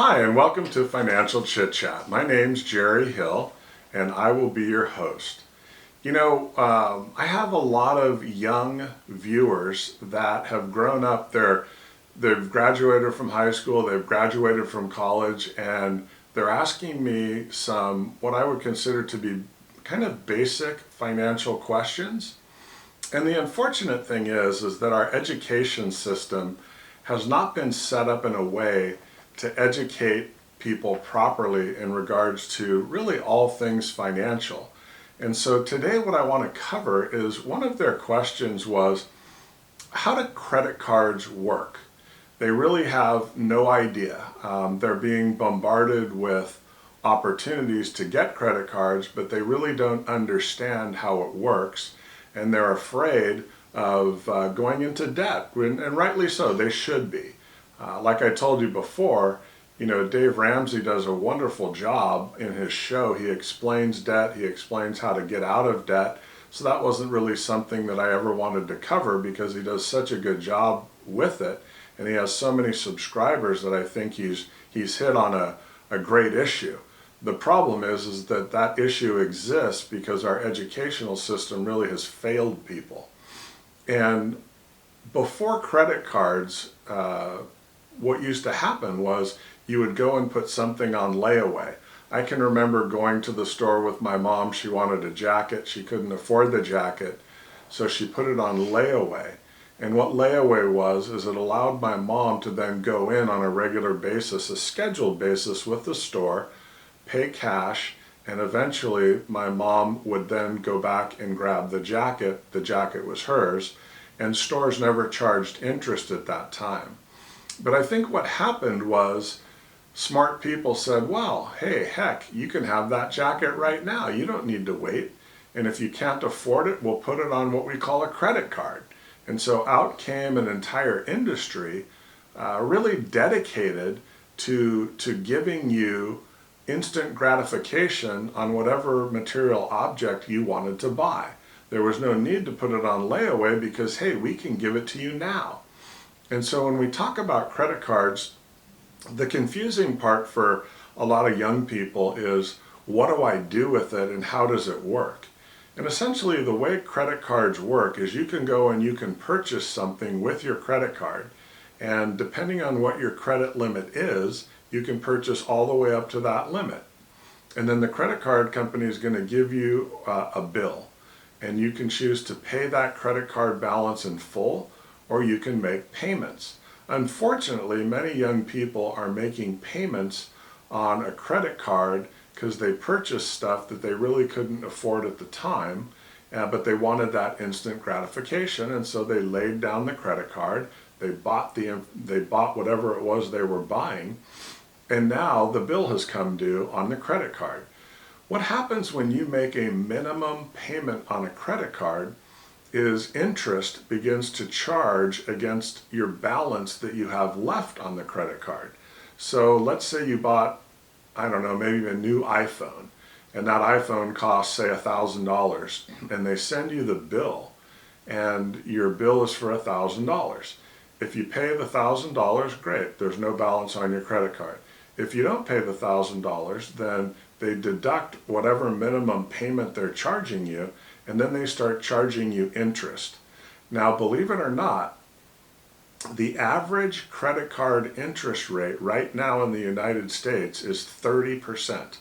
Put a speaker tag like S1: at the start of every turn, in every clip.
S1: Hi, and welcome to Financial ChitChat. My name's Jerry Hill, and I will be your host. I have a lot of young viewers that have grown up. They've graduated from high school, they've graduated from college, and they're asking me some what I would consider to be kind of basic financial questions. And the unfortunate thing is that our education system has not been set up in a way to educate people properly in regards to really all things financial. And so today what I want to cover is one of their questions was, how do credit cards work? They really have no idea. They're being bombarded with opportunities to get credit cards, but they really don't understand how it works. And they're afraid of going into debt, and rightly so, they should be. Like I told you before, Dave Ramsey does a wonderful job in his show. He explains debt, he explains how to get out of debt. So that wasn't really something that I ever wanted to cover because he does such a good job with it. And he has so many subscribers that I think he's hit on a great issue. The problem is that issue exists because our educational system really has failed people. And before credit cards, what used to happen was you would go and put something on layaway. I can remember going to the store with my mom. She wanted a jacket. She couldn't afford the jacket, so she put it on layaway. And what layaway was is it allowed my mom to then go in on a regular basis, a scheduled basis with the store, pay cash, and eventually my mom would then go back and grab the jacket. The jacket was hers, and stores never charged interest at that time. But I think what happened was smart people said, well, hey, heck, you can have that jacket right now. You don't need to wait. And if you can't afford it, we'll put it on what we call a credit card. And so out came an entire industry really dedicated to giving you instant gratification on whatever material object you wanted to buy. There was no need to put it on layaway because, hey, we can give it to you now. And so when we talk about credit cards, the confusing part for a lot of young people is, what do I do with it and how does it work? And essentially the way credit cards work is you can go and you can purchase something with your credit card, and depending on what your credit limit is, you can purchase all the way up to that limit. And then the credit card company is going to give you a bill, and you can choose to pay that credit card balance in full, or you can make payments. Unfortunately, many young people are making payments on a credit card because they purchased stuff that they really couldn't afford at the time, but they wanted that instant gratification, and so they laid down the credit card, they bought whatever it was they were buying, and now the bill has come due on the credit card. What happens when you make a minimum payment on a credit card is interest begins to charge against your balance that you have left on the credit card. So let's say you bought, I don't know, maybe a new iPhone, and that iPhone costs, say, $1,000, and they send you the bill, and your bill is for $1,000. If you pay the $1,000, great, there's no balance on your credit card. If you don't pay the $1,000, then they deduct whatever minimum payment they're charging you, and then they start charging you interest. Now, believe it or not, the average credit card interest rate right now in the United States is 30%.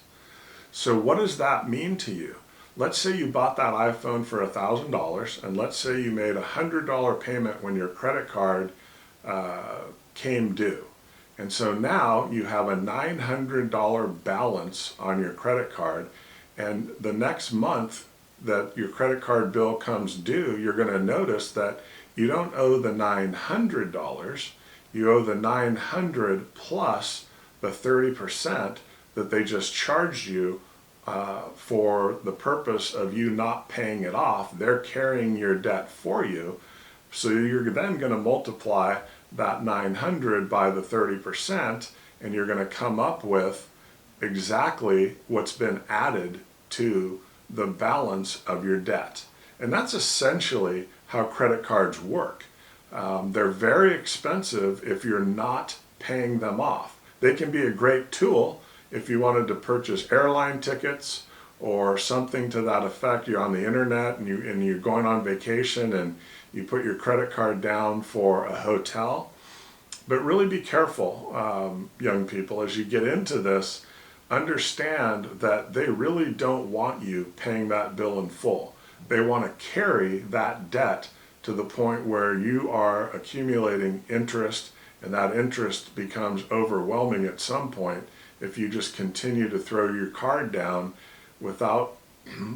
S1: So what does that mean to you? Let's say you bought that iPhone for $1,000, and let's say you made a $100 payment when your credit card came due. And so now you have a $900 balance on your credit card, and the next month that your credit card bill comes due, you're going to notice that you don't owe the $900, you owe the $900 plus the 30% that they just charged you for the purpose of you not paying it off. They're carrying your debt for you, so you're then going to multiply that 900 by the 30%, and you're going to come up with exactly what's been added to the balance of your debt. And that's essentially how credit cards work. They're very expensive if you're not paying them off. They can be a great tool if you wanted to purchase airline tickets or something to that effect. You're on the internet and you're going on vacation and you put your credit card down for a hotel. But really be careful, young people, as you get into this. Understand that they really don't want you paying that bill in full. They want to carry that debt to the point where you are accumulating interest, and that interest becomes overwhelming at some point if you just continue to throw your card down without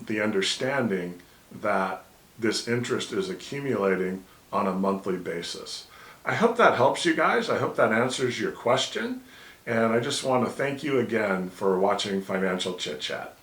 S1: the understanding that this interest is accumulating on a monthly basis. I hope that helps you guys. I hope that answers your question. And I just want to thank you again for watching Financial Chit Chat.